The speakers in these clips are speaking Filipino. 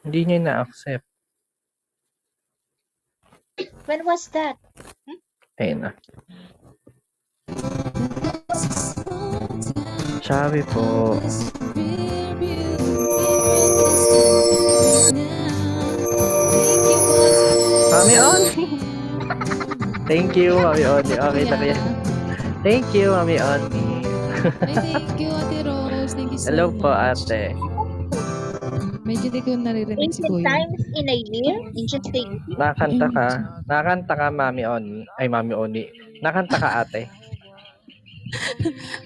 Hindi niya na-accept. When was that? Ayun na. Sabi po. Mami Oni. Thank you, Mami Oni. Okay na kaya. Thank you, Mami Oni. Ay, thank you, Ate Rose. Thank you so Hello much. po, ate. Medyo di ko naririnig si 18 Kuya. times in a year? In just a year? Nakanta ka. Nakanta ka, Mami Oni. Ay, Mami Oni. Nakanta ka, ate.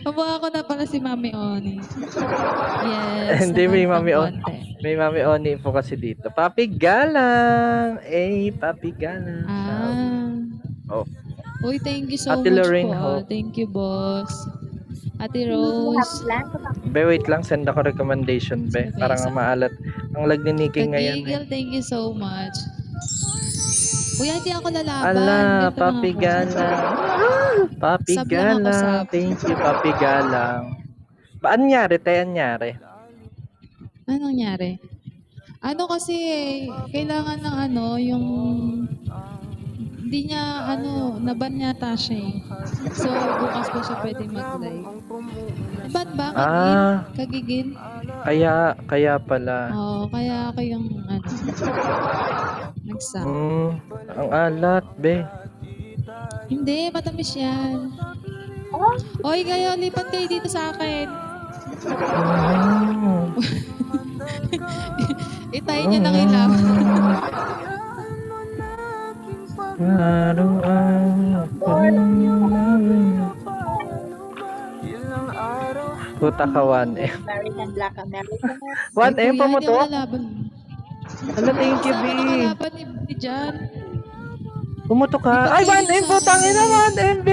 Kamukha ko na pala si Mami Oni. Yes, Hindi, may nakantang Mami Oni. konti. May Mami Oni po kasi dito. Papi Galang! Papi Galang. Oh. Uy, thank you so Ate much Lorraine po. Ho. Thank you, boss. Ate Do you have Rose. plans to come? Be, wait lang. Send ako recommendation, be. Okay, Parang maalat. Ang lag ni Nikki ngayon, eh. Kagigil, thank you so much. Kuya, hindi ako lalaban. Ala, Ganito lang Papi ako. Galang. Papi Sab lang ako, Galang. sab. Thank you, Papi Galang. Ba, anyari? Anyari? Anong nangyari? Ano kasi kailangan ng yung hindi niya naban yata siya eh. So bukas pa siya pwede mag-live. Ba't ba? Kagigil? Kaya pala. Oo, kaya ako yung nagsak. Ang alat, be. Hindi, matamis yan. Oy, kayo, lipat kayo dito sa akin. Itay niyo ng ilaw. Puta ka 1M. American Black American. 1M pa mo to? Ano, thank you, B. Kasama na kalaban ni Jan. Pumuto ka? Ay, 1M, putang ina, 1M, B.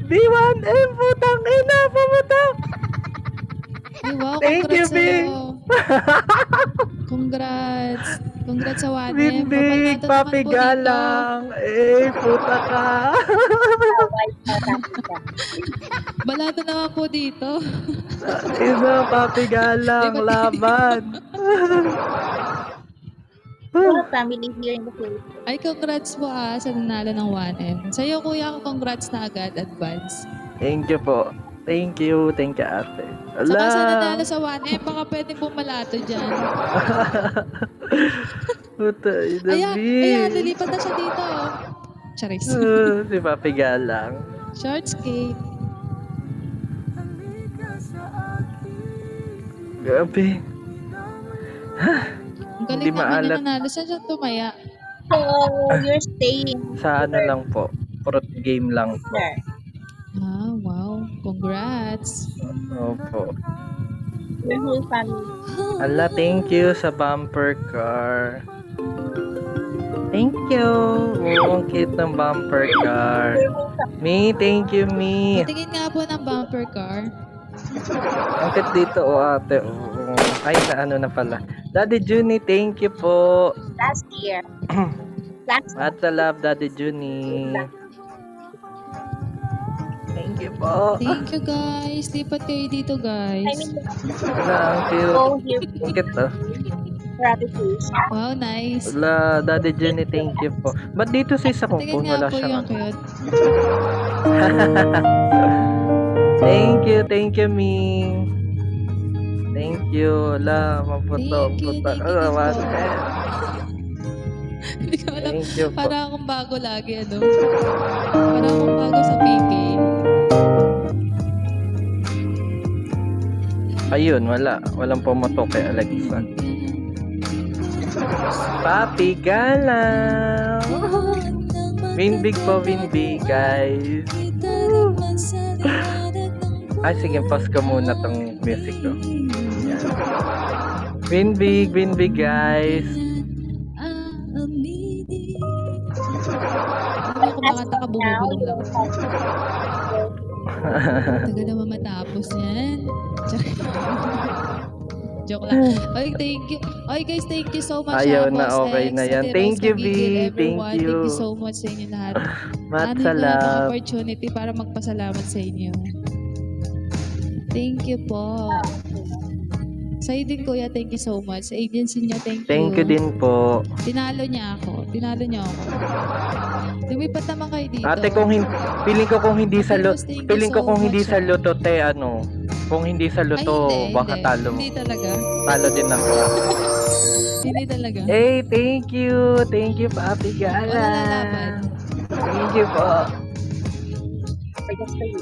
B, 1M, putang ina, pumutok. Ay, wow, Thank you, congrats B. sa'yo. Congrats. Congrats sa 1M. Binbig, Papi Galang. Puta ka. Balato naman po dito. Ina, Papi Galang, laban. Family here in the Philippines. Ay, congrats po sa nanalo ng 1M. Sa'yo, kuya, congrats na agad, advance. Thank you po. Thank you, ate. Saka sa nanalo sa 1M, baka pwede bumalato dyan. Puta, Ayan, lilipat na siya dito. Charis. Si Papi Galang. Short skate. Grabe. Ang galing Hindi naman maalat. yung nanalo. Saan siya tumaya? So, you're staying Sa lang po. Fruit game lang po. there. Ah, wow. Congrats. Opo. Your whole family. Ala, thank you sa bumper car. Thank you. Ang cute ng bumper car. Me, thank you, me. Patingin nga po ng bumper car. Ang cute dito, ate. Ay, na pala. Daddy Junie, thank you po. Last year. At sa love, Daddy Junie. Thank you po. Thank you, guys. Lipat kayo dito, guys. I mean, Wala, ang cute. go here. Ang cute, oh. Gratitude. Wow, nice. Wala, Daddy Junie, thank you po. Ba't dito sa isa kong Patingin phone, nga wala po siyang yung cute. Thank you, Ming. Thank you. Wala, maputo. Thank you, Puta. thank you din po. Hindi ko alam. Thank you po. Parang akong bago lagi, Parang akong bago sa PK. Ayun, wala. Walang pumoto kay Alexa. Papi Galang. Winbig po, winbig, guys. Ay, sige, pause ko muna tong music ko. Yan. Winbig, guys. Ano kung makanta ka, bumubulong lang. Tagal naman matapos yan. Joke lang. Okay, thank you. Okay guys, thank you so much. Ayaw na, Boss okay X, na yan. Ate Thank Rose, you, V. Kagigil, Thank everyone. you. Thank you so much sa inyo lahat. Mat Ano sa po ang love. opportunity para magpasalamat sa inyo. Thank you po. Sa'yo din, kuya. Thank you so much. Sa agency niyo, thank you. Thank you din po. Tinalo niya ako. Tinalo niyo ako. Lumipat naman kayo dito. Ate, feeling ko kung hindi sa Ate Rose, thank you feeling ko so kung hindi much, sa ah. luto, te, ano, kung hindi sa Ay, luto, hindi, baka hindi. talo. Hindi talaga. Talo din ako. Hindi talaga. Hey, thank you. Thank you, Papi Gala. Wala lalaban. Thank you po. I guess for you.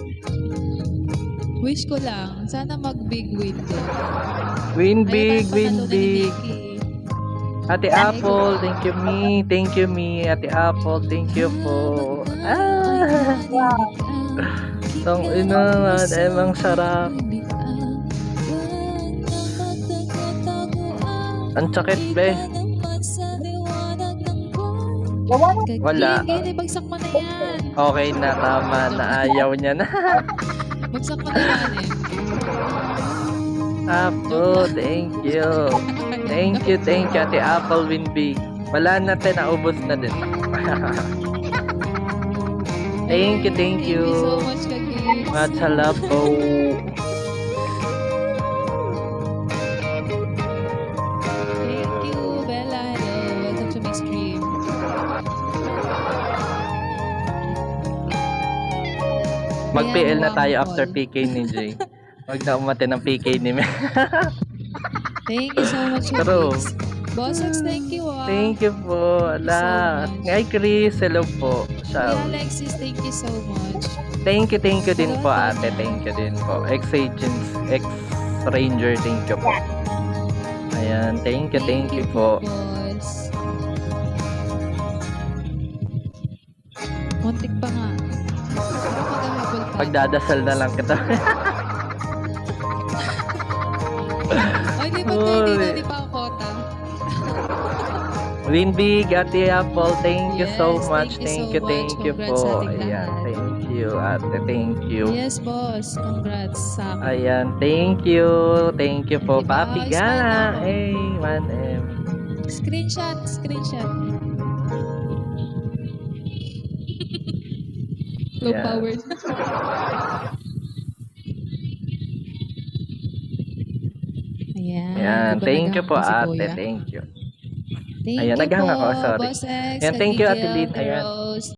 Wish ko lang. Sana mag-big win din. Win Ayaw big, tayong win panalunan ni big. Vicky. Ate Apple, thank you me. Thank you me. Ate Apple, thank you po. Tong ina man, emang sarap. Ang sakit, be. Wala. Hindi, bagsak mo na yan. Okay na, tama na. Ayaw niya na. Bagsak mo na yan eh. Apple, thank you. Thank you, Ate Apple, win big. Wala na, te, naubos na din. Thank you. Thank you so much, Kagis. Matcha po. Thank you, Bella. Hello. Welcome to my stream. Mag-PL na Ayan, tayo one after call. PK ni Jay. Huwag na umate ng PK ni Mel. Thank you so much, True. Kagis. Boss X, thank you ah. Thank you po. Ala. so much. Ngay Chris, hello po. Kuya Ciao. Alexis, thank you so much. Thank you din po, Hello, ate. Tanya. Thank you din po. Ex-Ranger, thank you po. Ayan, thank you po. boss. Muntik pa nga. Maghahabol pa. Pagdadasal na lang kita. Ay, di ba tayo dito, Holy. di pa ang kota? Win big, Ate Apple. Thank you so Yes, much. thank you so Thank you much. Congrats sa po. ating Ayan, lahat. thank you, ate. Thank you. Yes, boss. Congrats sa akin. Ayan, thank you. Thank you po, Diba? Papi Smile Gala. ako. Hey, 1M. Screenshot. Low Yeah. powered. Ayan. Ayan, Diba thank you po, naghahang si ate. Kuya? Thank you. Thank Ayan, you naghanga po, ako, sorry. Boss X. Ayan, thank you, Ate Kagigil, Lynn. Ayan. Rose.